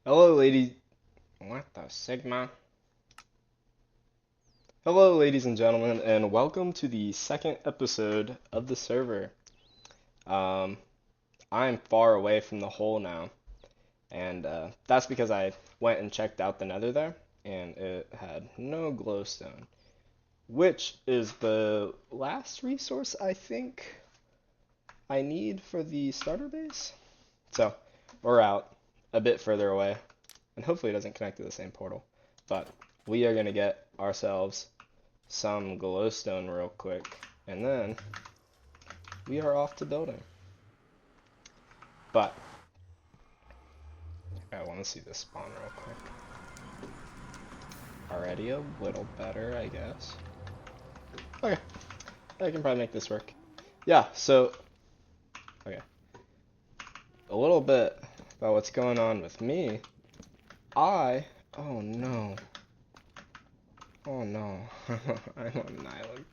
Hello, ladies. What the Sigma? Hello, ladies and gentlemen, and welcome to the second episode of the server. Um, I'm far away from the hole now, and that's because I went and checked out the nether there, and it had no glowstone, which is the last resource I think I need for the starter base. So, we're out a bit further away, and hopefully it doesn't connect to the same portal, but we are going to get ourselves some glowstone real quick, and then we are off to building. But I want to see this spawn real quick. Already a little better, I guess. Okay, I can probably make this work. Yeah, so, okay. A little bit about what's going on with me. Oh no. Oh no. I'm on an island.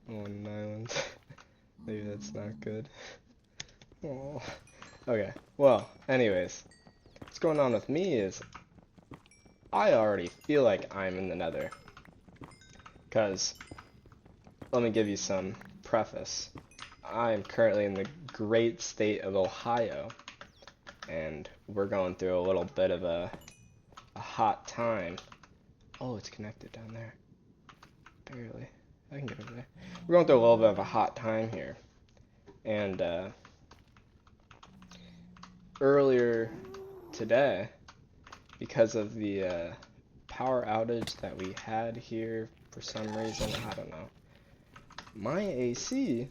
I'm on an island. Maybe that's not good. Oh. Okay, well, anyways. What's going on with me is I already feel like I'm in the nether. Because, let me give you some preface. I'm currently in the great state of Ohio, and we're going through a little bit of a hot time. Oh, it's connected down there. Barely. I can get over there. We're going through a little bit of a hot time here. And, earlier today, because of the power outage that we had here for some reason, I don't know. My AC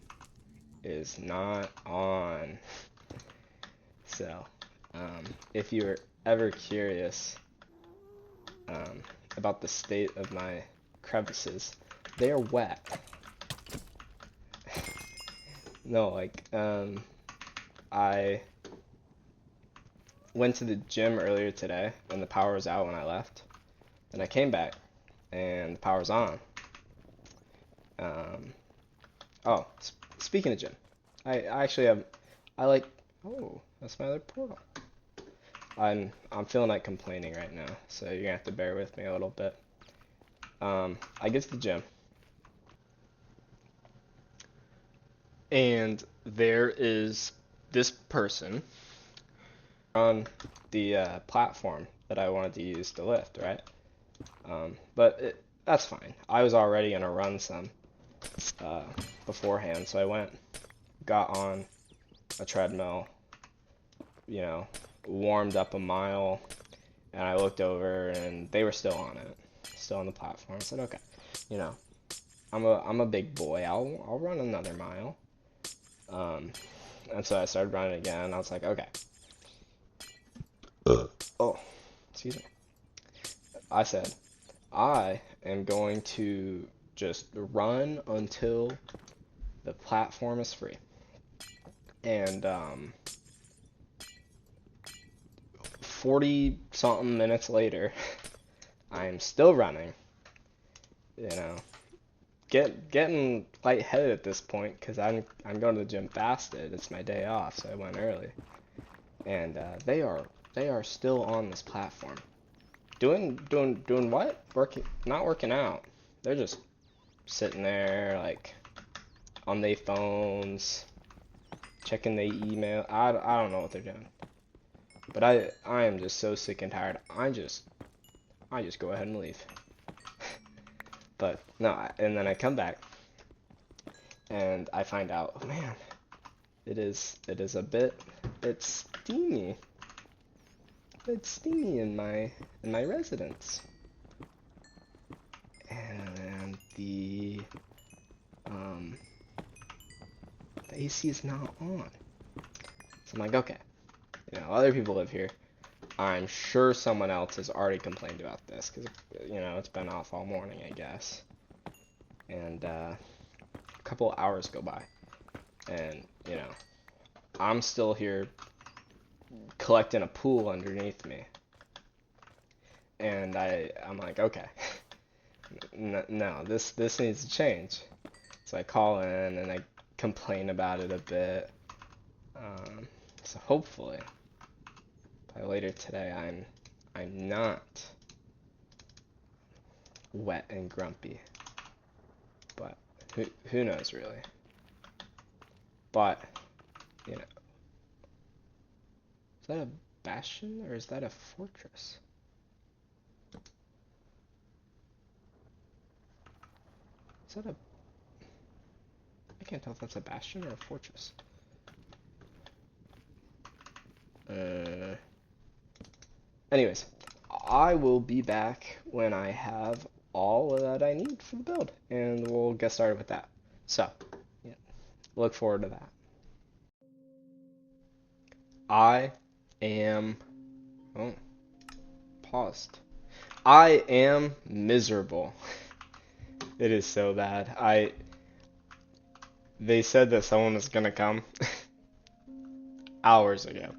is not on. So, if you're ever curious about the state of my crevices, they are wet. No, like, I went to the gym earlier today when the power was out when I left, and I came back and the power's on. Oh, speaking of gym, I actually have, oh, that's my other portal. I'm feeling like complaining right now, so you're gonna have to bear with me a little bit. I get to the gym, and there is this person on the platform that I wanted to use to lift, right? But that's fine. I was already gonna run some beforehand, so I went, got on a treadmill, you know, warmed up a mile, and I looked over and they were still on it, still on the platform. I said, okay, you know, I'm a big boy. I'll run another mile. And so I started running again. I was like, okay. Oh, excuse me. I said, I am going to just run until the platform is free. And 40 something minutes later, I'm still running. You know, getting lightheaded at this point because I'm going to the gym fasted. It's my day off, so I went early. And they are still on this platform. Doing what? Not working out. They're just sitting there like on their phones, checking their email. I don't know what they're doing. But I am just so sick and tired. I just go ahead and leave. But no, and then I come back and I find out, oh man, it's steamy. It's steamy in my residence. And the AC is not on. So I'm like, okay, you know, other people live here. I'm sure someone else has already complained about this because, you know, it's been off all morning, I guess. And a couple hours go by, and you know, I'm still here collecting a pool underneath me. And I'm like, okay, no, this needs to change. So I call in and I complain about it a bit. So hopefully, by later today I'm not wet and grumpy. But who knows really? But you know, is that a bastion or is that a fortress? Is that a? I can't tell if that's a bastion or a fortress. Anyways, I will be back when I have all that I need for the build, and we'll get started with that. So, yeah, look forward to that. I am, oh, paused. I am miserable. It is so bad. They said that someone was gonna come hours ago,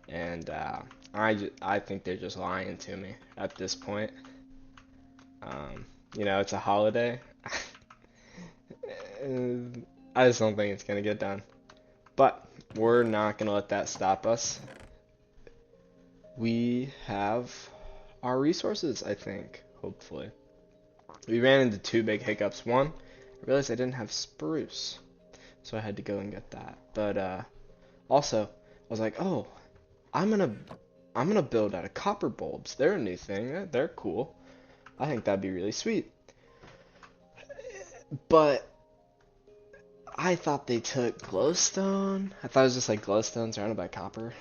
and I think they're just lying to me at this point. You know, it's a holiday. I just don't think it's gonna get done. But we're not gonna let that stop us. We have our resources, I think, hopefully. We ran into two big hiccups. One, I realized I didn't have spruce, so I had to go and get that. But also, I was like, oh, I'm gonna build out of copper bulbs. They're a new thing. They're cool. I think that'd be really sweet. But I thought they took glowstone. I thought it was just like glowstone surrounded by copper.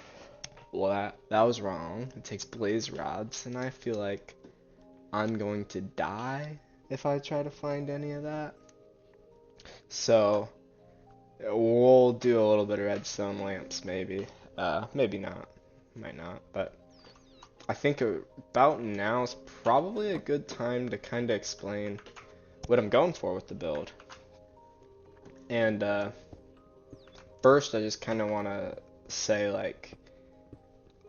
Well, that was wrong. It takes blaze rods, and I feel like I'm going to die if I try to find any of that. So we'll do a little bit of redstone lamps, maybe. Maybe not. Might not. But I think about now is probably a good time to kind of explain what I'm going for with the build. And first, I just kind of want to say, like,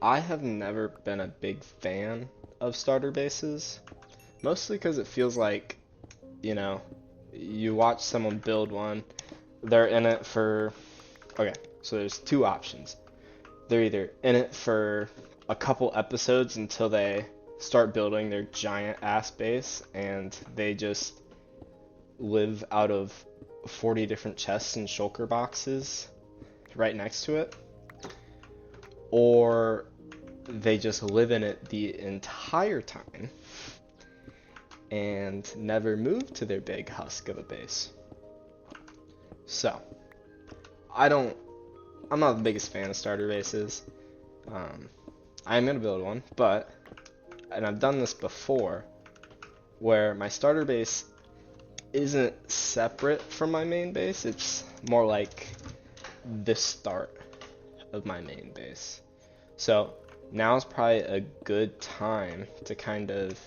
I have never been a big fan of starter bases, mostly because it feels like, you know, you watch someone build one, they're in it for, okay, so there's two options. They're either in it for a couple episodes until they start building their giant ass base, and they just live out of 40 different chests and shulker boxes right next to it, or they just live in it the entire time and never move to their big husk of a base. So, I'm not the biggest fan of starter bases. I'm gonna build one, and I've done this before, where my starter base isn't separate from my main base. It's more like the start of my main base. So now is probably a good time to kind of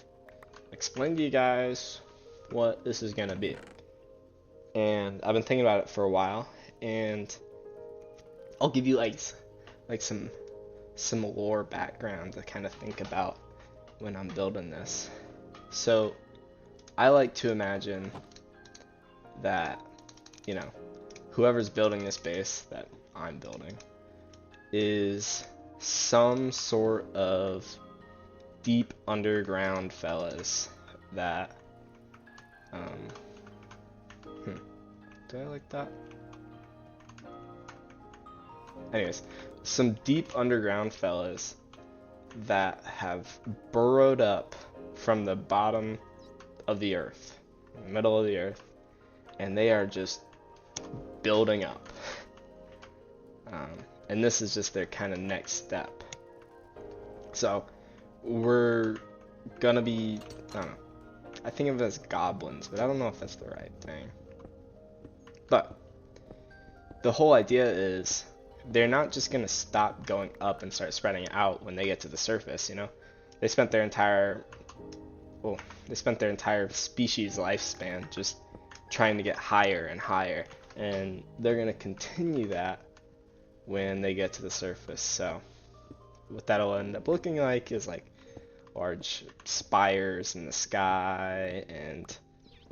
explain to you guys what this is gonna be. And I've been thinking about it for a while, and I'll give you like some lore background to kind of think about when I'm building this. So I like to imagine that, you know, whoever's building this base that I'm building is some sort of deep underground fellas that do I like that? Anyways, some deep underground fellas that have burrowed up from the bottom of the earth, middle of the earth, and they are just building up. And this is just their kind of next step. So we're gonna be, I don't know, I think of it as goblins, but I don't know if that's the right thing. But the whole idea is they're not just gonna stop going up and start spreading out when they get to the surface, you know? They spent their entire species lifespan just trying to get higher and higher, and they're gonna continue that when they get to the surface. So what that'll end up looking like is like large spires in the sky and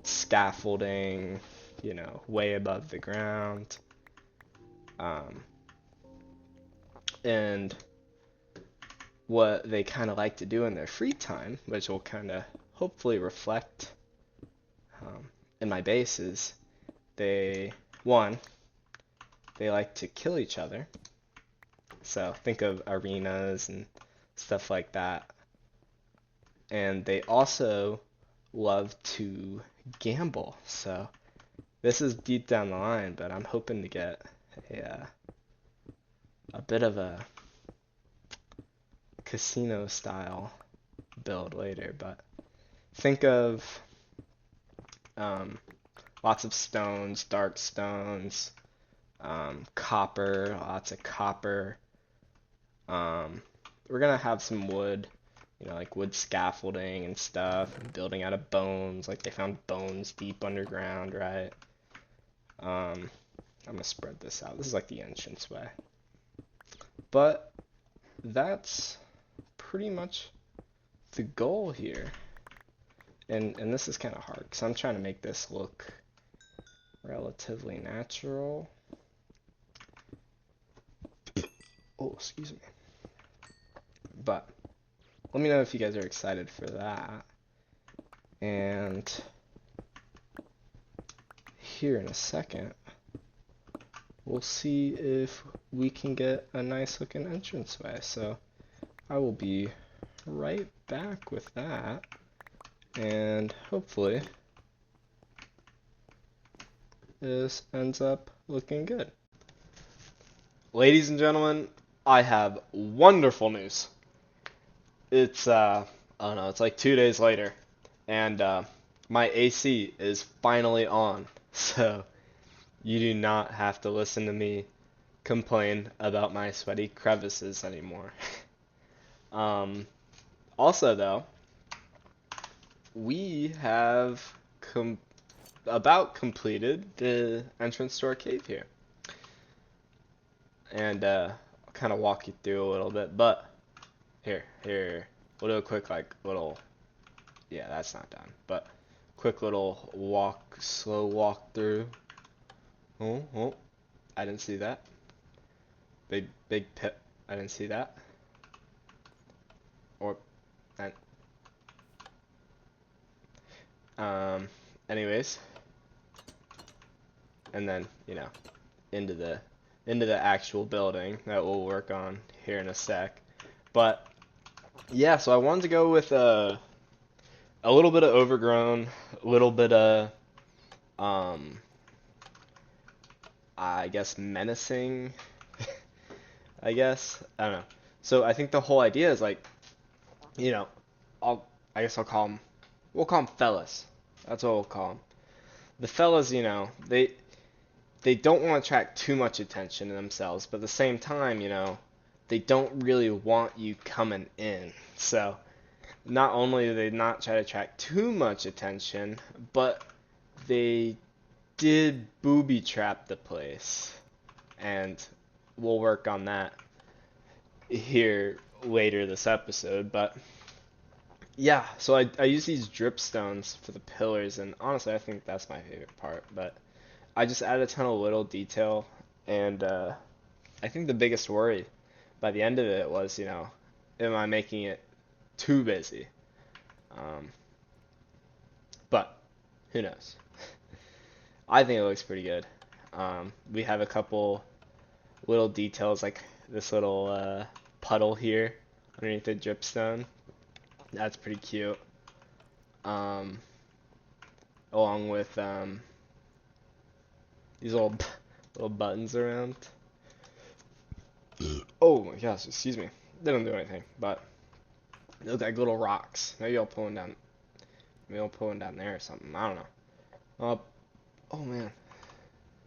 scaffolding, you know, way above the ground. And what they kind of like to do in their free time, which will kind of hopefully reflect in my base, is they like to kill each other. So think of arenas and stuff like that. And they also love to gamble. So this is deep down the line, but I'm hoping to get a bit of a casino style build later. But think of lots of stones, dark stones, copper, lots of copper. We're gonna have some wood, like wood scaffolding and stuff, and building out of bones. Like they found bones deep underground, right? I'm gonna spread this out. This is like the entranceway. But that's pretty much the goal here. And this is kind of hard because I'm trying to make this look relatively natural. Oh, excuse me. But let me know if you guys are excited for that. And here in a second, we'll see if we can get a nice looking entranceway. So I will be right back with that. And hopefully this ends up looking good. Ladies and gentlemen, I have wonderful news. It's I don't know, it's like 2 days later, and my AC is finally on, so you do not have to listen to me complain about my sweaty crevices anymore. Also though, we have about completed the entrance to our cave here. And I'll kind of walk you through a little bit, but here, we'll do a quick yeah, that's not done, but quick little slow walk through. Oh, I didn't see that. Big pit, I didn't see that. Anyways, and then, into the actual building that we'll work on here in a sec. But yeah, so I wanted to go with a little bit of overgrown, a little bit of I guess menacing. I guess, I don't know. So I think the whole idea is like, I guess we'll call them fellas. That's what we'll call them. The fellas, they don't want to attract too much attention to themselves, but at the same time, they don't really want you coming in. So not only do they not try to attract too much attention, but they did booby trap the place. And we'll work on that here later this episode. But yeah, so I use these drip stones for the pillars, and honestly I think that's my favorite part. But I just added a ton of little detail, and I think the biggest worry by the end of it was, am I making it too busy? But who knows? I think it looks pretty good. We have a couple little details, like this little puddle here underneath the dripstone. That's pretty cute. Along with these little buttons around. Oh my gosh, excuse me. They don't do anything, but they look like little rocks. Maybe I'll pull them down. Maybe I'll pull them down there or something. I don't know. Oh man.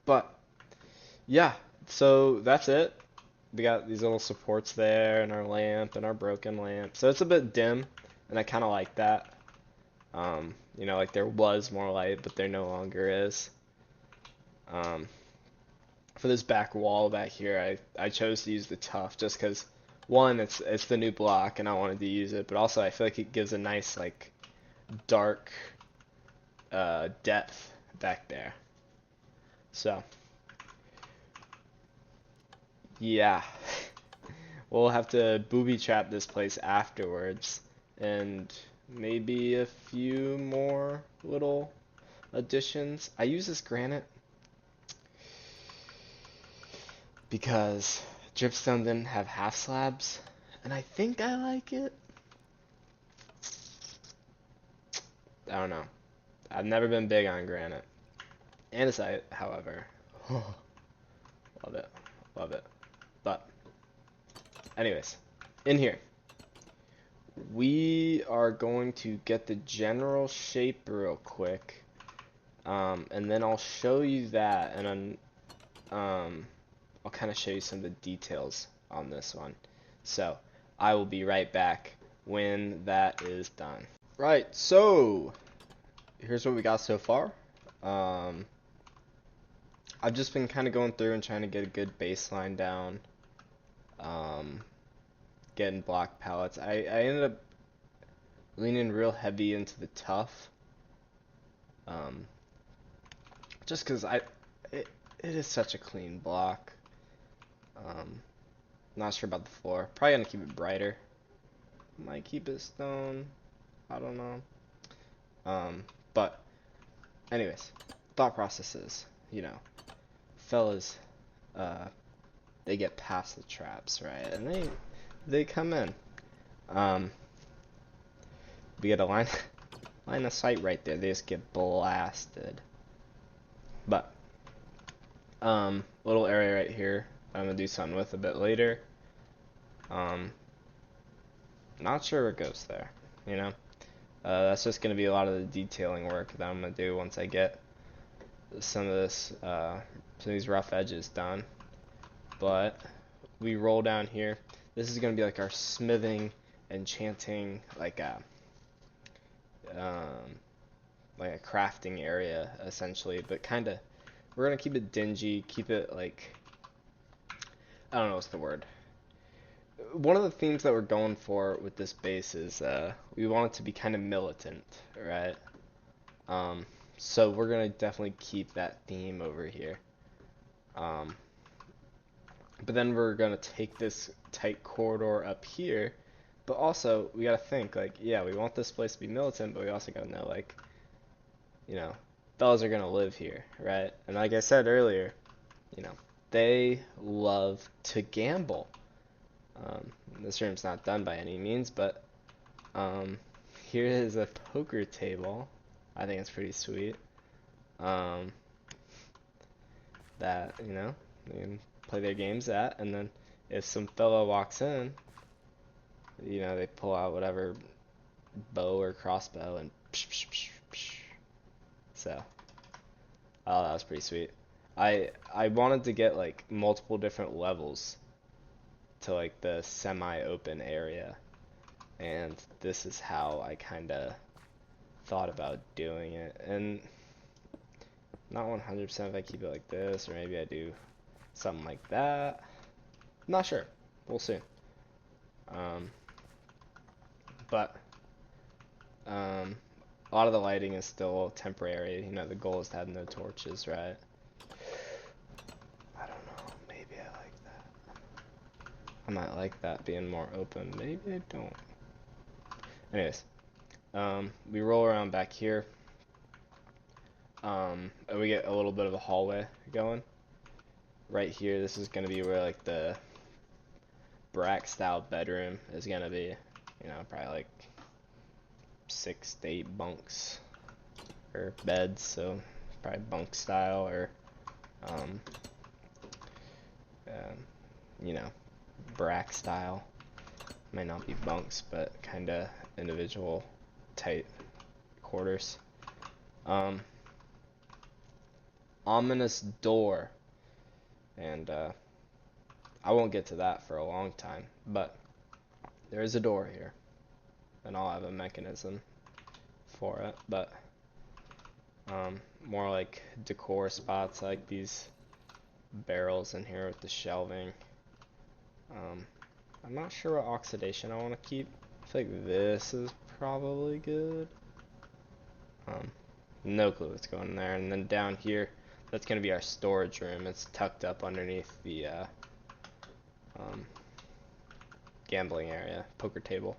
But yeah, so that's it. We got these little supports there, and our lamp, and our broken lamp. So it's a bit dim, and I kind of like that. Like there was more light, but there no longer is. For this back wall back here, I chose to use the tuff just because, one, it's the new block, and I wanted to use it, but also I feel like it gives a nice, like, dark depth back there. So yeah, we'll have to booby trap this place afterwards, and maybe a few more little additions. I use this granite because dripstone didn't have half slabs, and I think I like it. I don't know. I've never been big on granite. Andesite, however, love it, love it. But anyways, in here, we are going to get the general shape real quick, and then I'll show you that, and then I'll kind of show you some of the details on this one. So I will be right back when that is done. Right, so here's what we got so far. I've just been kind of going through and trying to get a good baseline down. Getting block pallets. I ended up leaning real heavy into the tough. Just because it is such a clean block. Not sure about the floor. Probably gonna keep it brighter. Might keep it stone. I don't know. But anyways, thought processes. You know, fellas, they get past the traps, right? And they come in. We get a line of sight right there. They just get blasted. But little area right here I'm gonna do something with a bit later. Not sure what goes there, you know. That's just gonna be a lot of the detailing work that I'm gonna do once I get some of this some of these rough edges done. But we roll down here. This is gonna be like our smithing, enchanting, like a crafting area essentially, but kind of we're gonna keep it dingy, keep it like, I don't know what's the word. One of the themes that we're going for with this base is we want it to be kind of militant, right? So we're gonna definitely keep that theme over here. But then we're gonna take this tight corridor up here, but also we gotta think like, yeah, we want this place to be militant, but we also gotta know like, you know, fellas are gonna live here, right? And like I said earlier, you know, they love to gamble. This room's not done by any means, but here is a poker table. I think it's pretty sweet. That, you know, they can play their games at, and then if some fella walks in, you know, they pull out whatever bow or crossbow and psh, psh, psh, psh. So, oh, that was pretty sweet. I wanted to get like multiple different levels to like the semi-open area, and this is how I kind of thought about doing it. And not 100% if I keep it like this, or maybe I do something like that. Not sure. We'll see. But a lot of the lighting is still temporary. You know, the goal is to have no torches, right? I don't know. Maybe I like that. I might like that being more open. Maybe I don't. Anyways, we roll around back here. And we get a little bit of a hallway going. Right here, this is gonna be where like the Brack style bedroom is gonna be. You know, probably like 6 to 8 bunks or beds, so probably bunk style, or you know, Brack style. Might not be bunks, but kind of individual tight quarters. Ominous door, and I won't get to that for a long time, but there is a door here, and I'll have a mechanism for it. But more like decor spots, like these barrels in here with the shelving. I'm not sure what oxidation I want to keep. I feel like this is probably good. No clue what's going in there. And then down here, that's going to be our storage room. It's tucked up underneath the gambling area, poker table.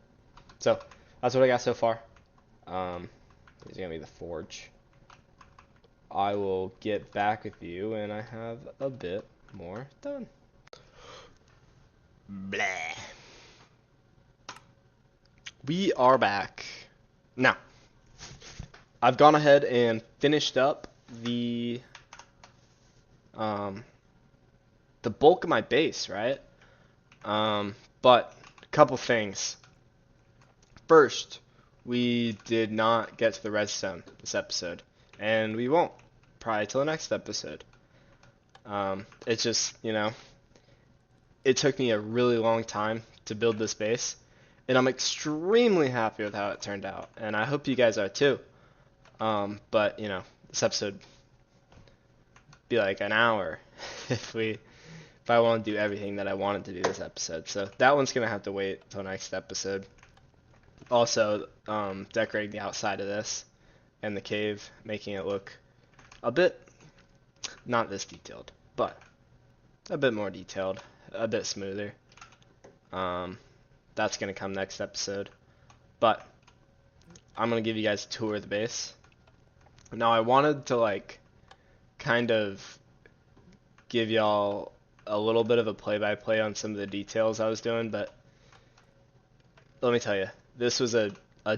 So that's what I got so far. This is gonna be the forge. I will get back with you when I have a bit more done. Blah. We are back. Now, I've gone ahead and finished up the bulk of my base, right? But a couple things. First, we did not get to the redstone this episode, and we won't probably till the next episode. It's just, it took me a really long time to build this base, and I'm extremely happy with how it turned out, and I hope you guys are too. But this episode be like an hour if I want to do everything that I wanted to do this episode. So that one's gonna have to wait till next episode. Also, decorating the outside of this and the cave, making it look a bit, not this detailed, but a bit more detailed, a bit smoother. That's gonna come next episode. But I'm gonna give you guys a tour of the base. Now I wanted to kind of give y'all a little bit of a play-by-play on some of the details I was doing, but let me tell you, this was a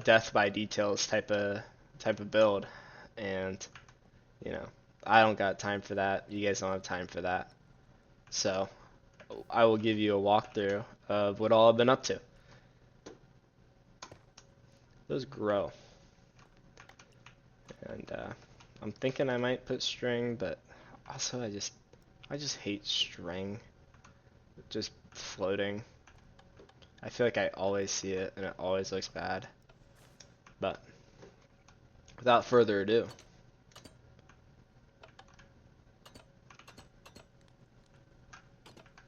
death by details type of build, and I don't got time for that. You guys don't have time for that. So I will give you a walkthrough of what all I've been up to. Those grow. And I'm thinking I might put string, but also I just hate string just floating. I feel like I always see it and it always looks bad. But without further ado,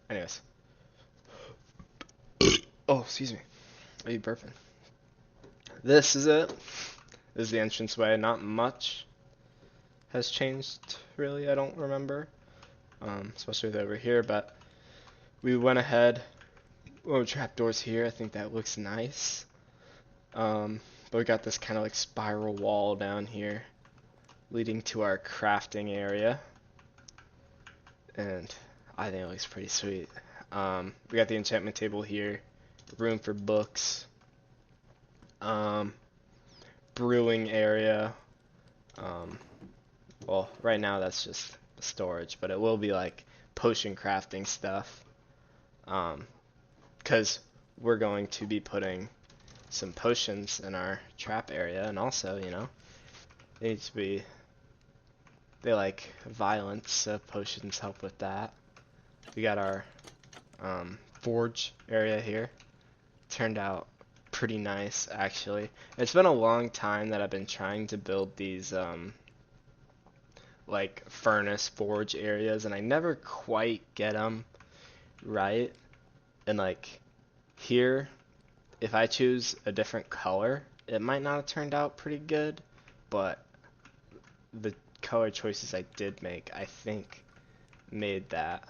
anyways. Oh, excuse me. Are you burping? This is it. This is the entranceway. Not much has changed, really. I don't remember, especially with over here. But we went ahead. Oh, trapdoors here. I think that looks nice. But we got this kind of like spiral wall down here, leading to our crafting area, and I think it looks pretty sweet. We got the enchantment table here, room for books, brewing area. Well, right now that's just storage, but it will be like potion crafting stuff, because we're going to be putting some potions in our trap area, and also, they need to be, they like violence, so potions help with that. We got our forge area here. Turned out pretty nice, actually. It's been a long time that I've been trying to build these like furnace forge areas, and I never quite get them right. And like here, if I choose a different color, it might not have turned out pretty good, but the color choices I did make, I think, made that.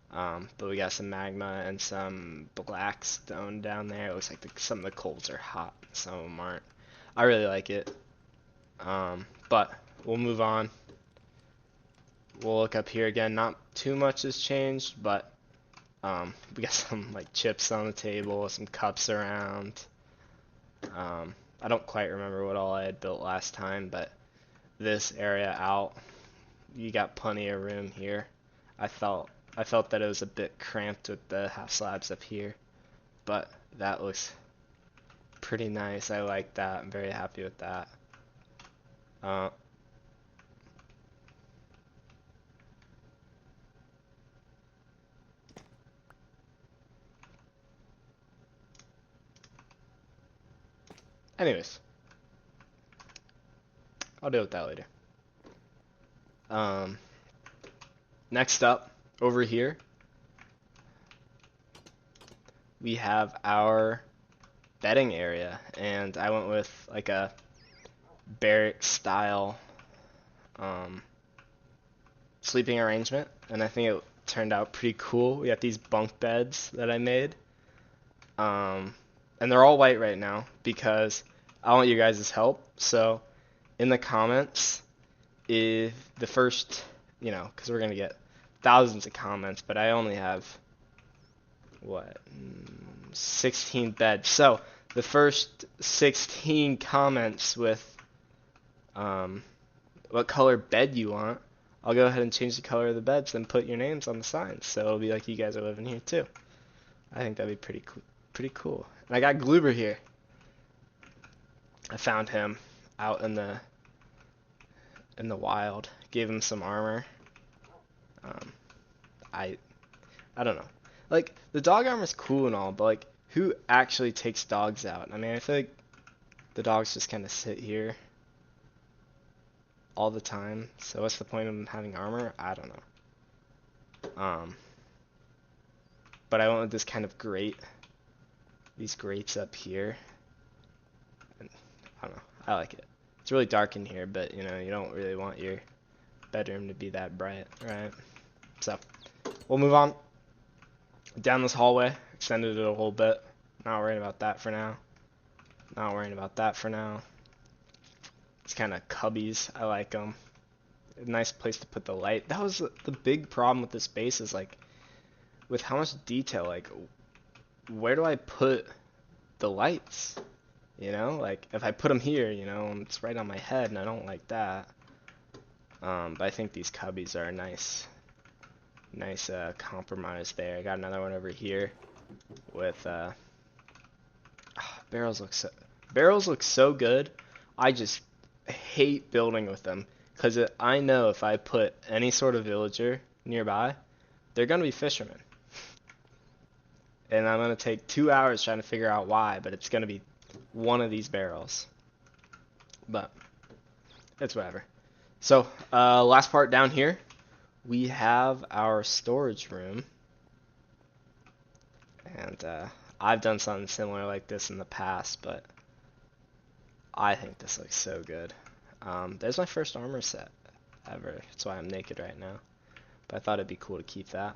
But we got some magma and some black stone down there. It looks like some of the coals are hot, some of them aren't. I really like it. But we'll move on. We'll look up here again. Not too much has changed, but we got some like chips on the table, some cups around. I don't quite remember what all I had built last time, but this area out, you got plenty of room here. I felt that it was a bit cramped with the half slabs up here, but that looks pretty nice. I like that. I'm very happy with that. Anyways, I'll deal with that later. Next up, over here, we have our bedding area, and I went with like a barrack style sleeping arrangement, and I think it turned out pretty cool. We got these bunk beds that I made. And they're all white right now because I want you guys' help. So in the comments, if the first, because we're going to get thousands of comments, but I only have, 16 beds. So the first 16 comments with what color bed you want, I'll go ahead and change the color of the beds and put your names on the signs. So it'll be like you guys are living here too. I think that'd be pretty cool. Pretty cool. And I got Gloober here. I found him out in the wild. Gave him some armor. I don't know. Like, the dog armor's cool and all, but like, who actually takes dogs out? I mean, I feel like the dogs just kind of sit here all the time. So what's the point of them having armor? I don't know. But I went with this kind of grate. These grates up here. And I don't know. I like it. It's really dark in here, but you don't really want your bedroom to be that bright, right? So we'll move on down this hallway. Extended it a whole bit. Not worrying about that for now. Not worrying about that for now. It's kind of cubbies. I like them. A nice place to put the light. That was the big problem with this base, is like, with how much detail, like, where do I put the lights? Like, if I put them here, it's right on my head, and I don't like that. But I think these cubbies are a nice compromise there. I got another one over here with barrels look so good. I just hate building with them because I know if I put any sort of villager nearby, they're gonna be fishermen. And I'm going to take 2 hours trying to figure out why, but it's going to be one of these barrels. But it's whatever. So, last part down here, we have our storage room. And I've done something similar like this in the past, but I think this looks so good. There's my first armor set ever. That's why I'm naked right now. But I thought it'd be cool to keep that.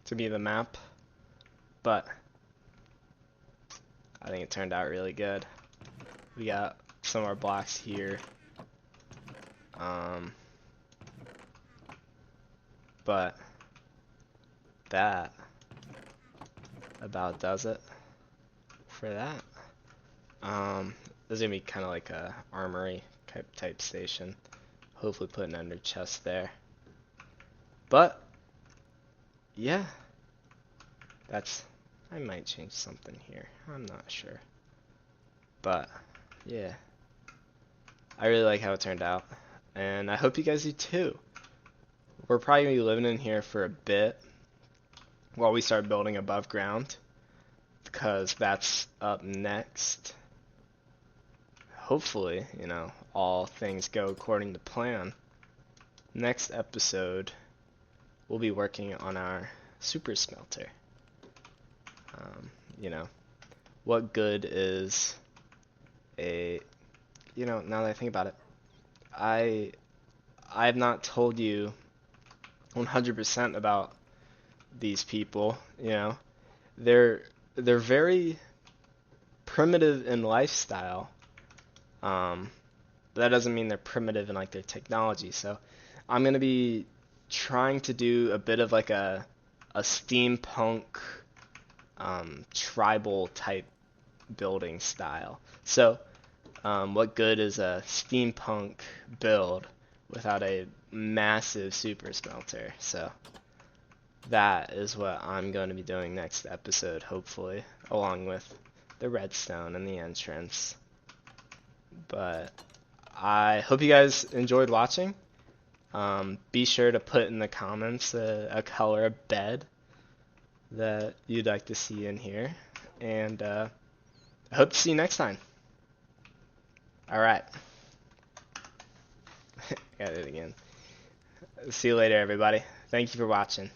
To be the map, but I think it turned out really good. We got some of our blocks here, but that about does it for that. This is gonna be kind of like a armory type station. Hopefully put an ender chest there, but yeah, I might change something here. I'm not sure. But, yeah. I really like how it turned out. And I hope you guys do too. We're probably going to be living in here for a bit while we start building above ground, because that's up next. Hopefully, all things go according to plan. Next episode, we'll be working on our super smelter. What good is now that I think about it, I have not told you 100% about these people. They're very primitive in lifestyle. But that doesn't mean they're primitive in like their technology. So I'm gonna be trying to do a bit of like a steampunk tribal type building style. So what good is a steampunk build without a massive super smelter? So that is what I'm going to be doing next episode, hopefully, along with the redstone and the entrance. But I hope you guys enjoyed watching. Be sure to put in the comments a color bed that you'd like to see in here, and I hope to see you next time. Alright. Got it again. See you later, everybody. Thank you for watching.